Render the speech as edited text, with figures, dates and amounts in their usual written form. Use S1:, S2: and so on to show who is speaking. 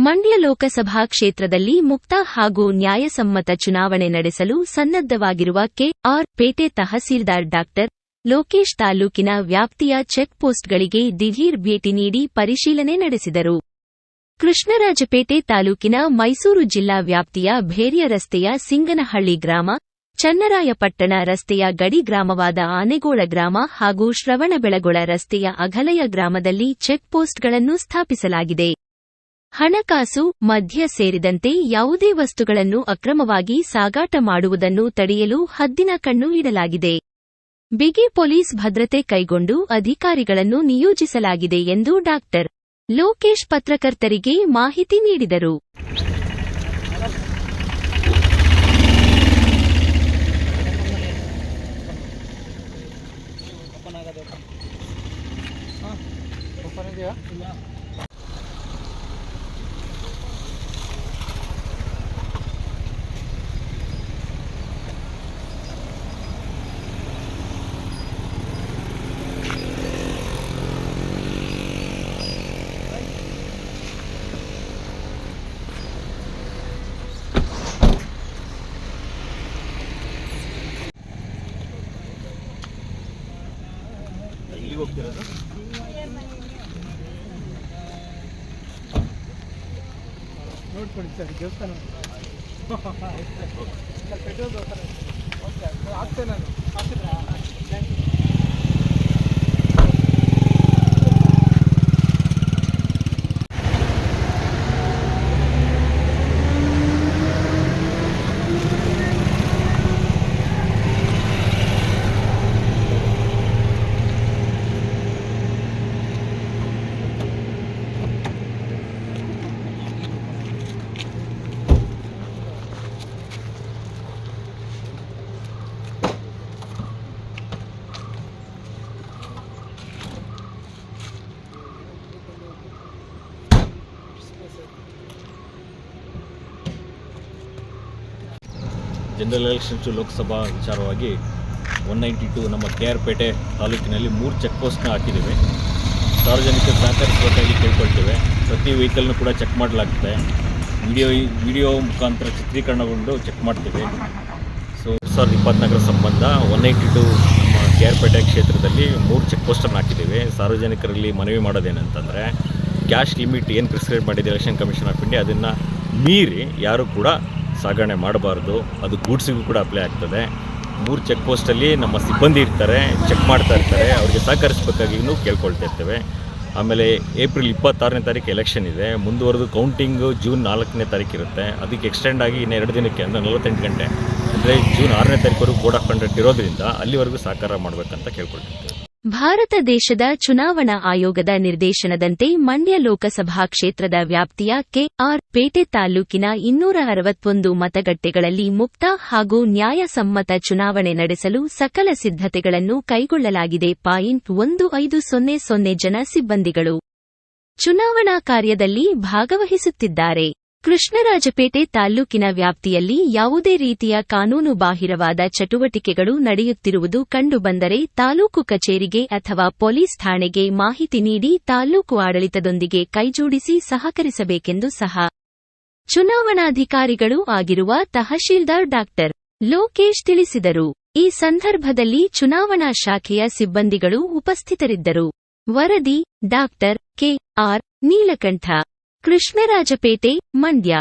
S1: ಮಂಡ್ಯ ಲೋಕಸಭಾ ಕ್ಷೇತ್ರದಲ್ಲಿ ಮುಕ್ತ ಹಾಗೂ ನ್ಯಾಯಸಮ್ಮತ ಚುನಾವಣೆ ನಡೆಸಲು ಸನ್ನದ್ಧವಾಗಿರುವ ಕೆ.ಆರ್. ಪೇಟೆ ತಹಸೀಲ್ದಾರ್ ಡಾ. ಲೋಕೇಶ್ ತಾಲೂಕಿನ ವ್ಯಾಪ್ತಿಯ ಚೆಕ್ ಪೋಸ್ಟ್ಗಳಿಗೆ ದಿಢೀರ್ ಭೇಟಿ ನೀಡಿ ಪರಿಶೀಲನೆ ನಡೆಸಿದರು. ಕೃಷ್ಣರಾಜಪೇಟೆ ತಾಲೂಕಿನ ಮೈಸೂರು ಜಿಲ್ಲಾ ವ್ಯಾಪ್ತಿಯ ಭೇರ್ಯ ರಸ್ತೆಯ ಸಿಂಗನಹಳ್ಳಿ ಗ್ರಾಮ, ಚನ್ನರಾಯಪಟ್ಟಣ ರಸ್ತೆಯ ಗಡಿ ಗ್ರಾಮವಾದ ಆನೆಗೋಳ ಗ್ರಾಮ ಹಾಗೂ ಶ್ರವಣಬೆಳಗೊಳ ರಸ್ತೆಯ ಅಘಲಯ ಗ್ರಾಮದಲ್ಲಿ ಚೆಕ್ ಪೋಸ್ಟ್ಗಳನ್ನು ಸ್ಥಾಪಿಸಲಾಗಿದೆ. ಹಣಕಾಸು, ಮದ್ಯ ಸೇರಿದಂತೆ ಯಾವುದೇ ವಸ್ತುಗಳನ್ನು ಅಕ್ರಮವಾಗಿ ಸಾಗಾಟ ಮಾಡುವುದನ್ನು ತಡೆಯಲು ಹದ್ದಿನ ಕಣ್ಣು ಇಡಲಾಗಿದೆ. ಬಿಗಿ ಪೊಲೀಸ್ ಭದ್ರತೆ ಕೈಗೊಂಡು ಅಧಿಕಾರಿಗಳನ್ನು ನಿಯೋಜಿಸಲಾಗಿದೆ ಎಂದು ಡಾ. ಲೋಕೇಶ್ ಪತ್ರಕರ್ತರಿಗೆ ಮಾಹಿತಿ ನೀಡಿದರು.
S2: ನೋಡ್ಕೊಳ್ಳಿ ಸರ್, ದೇವಸ್ಥಾನ ಪೆಟ್ರೋಲ್ ಆಗ್ತೇನೆ ನಾನು ಆಗ್ತಿದ್ರಾ?
S3: ಜನರಲ್ ಎಲೆಕ್ಷನ್ಸ್ ಲೋಕಸಭಾ ವಿಚಾರವಾಗಿ 192 ನಮ್ಮ ಕೆ.ಆರ್. ಪೇಟೆ ತಾಲೂಕಿನಲ್ಲಿ 3 ಚೆಕ್ ಪೋಸ್ಟ್ನ ಹಾಕಿದ್ದೀವಿ. ಸಾರ್ವಜನಿಕರು ಸಹಕರಿಸಬೇಕಾಗಿ ಕೇಳ್ಕೊಳ್ತೇವೆ. ಪ್ರತಿ ವೆಹಿಕಲ್ನು ಕೂಡ ಚೆಕ್ ಮಾಡಲಾಗ್ತದೆ. ವಿಡಿಯೋ ಮುಖಾಂತರ ಚಿತ್ರೀಕರಣಗೊಂಡು ಚೆಕ್ ಮಾಡ್ತೀವಿ. ಸೊ 2024 ಸಂಬಂಧ 192 ನಮ್ಮ ಕೆ.ಆರ್. ಪೇಟೆ ಕ್ಷೇತ್ರದಲ್ಲಿ 3 ಚೆಕ್ ಪೋಸ್ಟನ್ನು ಹಾಕಿದ್ದೀವಿ. ಸಾರ್ವಜನಿಕರಲ್ಲಿ ಮನವಿ ಮಾಡೋದೇನಂತಂದರೆ, ಕ್ಯಾಶ್ ಲಿಮಿಟ್ ಏನು ಪ್ರಿಸ್ಕ್ರೈಬ್ ಮಾಡಿದೆ ಎಲೆಕ್ಷನ್ ಕಮಿಷನ್ ಆಫ್ ಇಂಡಿಯಾ, ಅದನ್ನು ಮೀರಿ ಯಾರು ಕೂಡ ಸಾಗಣೆ ಮಾಡಬಾರ್ದು. ಅದು ಗೂಡ್ಸಿಗೂ ಕೂಡ ಅಪ್ಲೈ ಆಗ್ತದೆ. 3 ಚೆಕ್ ಪೋಸ್ಟಲ್ಲಿ ನಮ್ಮ ಸಿಬ್ಬಂದಿ ಇರ್ತಾರೆ, ಚೆಕ್ ಮಾಡ್ತಾ ಇರ್ತಾರೆ. ಅವರಿಗೆ ಸಹಕರಿಸಬೇಕಾಗಿ ಕೇಳ್ಕೊಳ್ತಾ ಇರ್ತೇವೆ. ಆಮೇಲೆ ಏಪ್ರಿಲ್ 26ನೇ ತಾರೀಕು ಎಲೆಕ್ಷನ್ ಇದೆ. ಮುಂದುವರೆದು ಕೌಂಟಿಂಗು ಜೂನ್ 4ನೇ ತಾರೀಕು ಇರುತ್ತೆ. ಅದಕ್ಕೆ ಎಕ್ಸ್ಟೆಂಡ್ ಆಗಿ ಇನ್ನು 2 ದಿನಕ್ಕೆ ಅಂದರೆ 48 ಗಂಟೆ ಅಂದರೆ ಜೂನ್ 6ನೇ ತಾರೀಕುವರೆಗೂ ಕೋಡ್ ಆಫ್ ಕಂಡಕ್ಟ್ ಇರೋದ್ರಿಂದ ಅಲ್ಲಿವರೆಗೂ ಸಹಕಾರ ಮಾಡಬೇಕಂತ ಕೇಳ್ಕೊಳ್ತಿರ್ತೇವೆ.
S1: ಭಾರತ ದೇಶದ ಚುನಾವಣಾ ಆಯೋಗದ ನಿರ್ದೇಶನದಂತೆ ಮಂಡ್ಯ ಲೋಕಸಭಾ ಕ್ಷೇತ್ರದ ವ್ಯಾಪ್ತಿಯ ಕೆ.ಆರ್. ಪೇಟೆ ತಾಲೂಕಿನ 261 ಮತಗಟ್ಟೆಗಳಲ್ಲಿ ಮುಕ್ತ ಹಾಗೂ ನ್ಯಾಯಸಮ್ಮತ ಚುನಾವಣೆ ನಡೆಸಲು ಸಕಲ ಸಿದ್ಧತೆಗಳನ್ನು ಕೈಗೊಳ್ಳಲಾಗಿದೆ. 1500 ಜನ ಸಿಬ್ಬಂದಿಗಳು ಚುನಾವಣಾ ಕಾರ್ಯದಲ್ಲಿ ಭಾಗವಹಿಸುತ್ತಿದ್ದಾರೆ. ಕೃಷ್ಣರಾಜಪೇಟೆ ತಾಲ್ಲೂಕಿನ ವ್ಯಾಪ್ತಿಯಲ್ಲಿ ಯಾವುದೇ ರೀತಿಯ ಕಾನೂನು ಬಾಹಿರವಾದ ಚಟುವಟಿಕೆಗಳು ನಡೆಯುತ್ತಿರುವುದು ಕಂಡುಬಂದರೆ ತಾಲೂಕು ಕಚೇರಿಗೆ ಅಥವಾ ಪೊಲೀಸ್ ಠಾಣೆಗೆ ಮಾಹಿತಿ ನೀಡಿ ತಾಲ್ಲೂಕು ಆಡಳಿತದೊಂದಿಗೆ ಕೈಜೋಡಿಸಿ ಸಹಕರಿಸಬೇಕೆಂದು ಸಹ ಚುನಾವಣಾಧಿಕಾರಿಗಳೂ ಆಗಿರುವ ತಹಶೀಲ್ದಾರ್ ಡಾ. ಲೋಕೇಶ್ ತಿಳಿಸಿದರು. ಈ ಸಂದರ್ಭದಲ್ಲಿ ಚುನಾವಣಾ ಶಾಖೆಯ ಸಿಬ್ಬಂದಿಗಳು ಉಪಸ್ಥಿತರಿದ್ದರು. ವರದಿ ಡಾ. ಕೆ.ಆರ್. ನೀಲಕಂಠ, ಕೃಷ್ಣರಾಜಪೇಟೆ, ಮಂಡ್ಯ.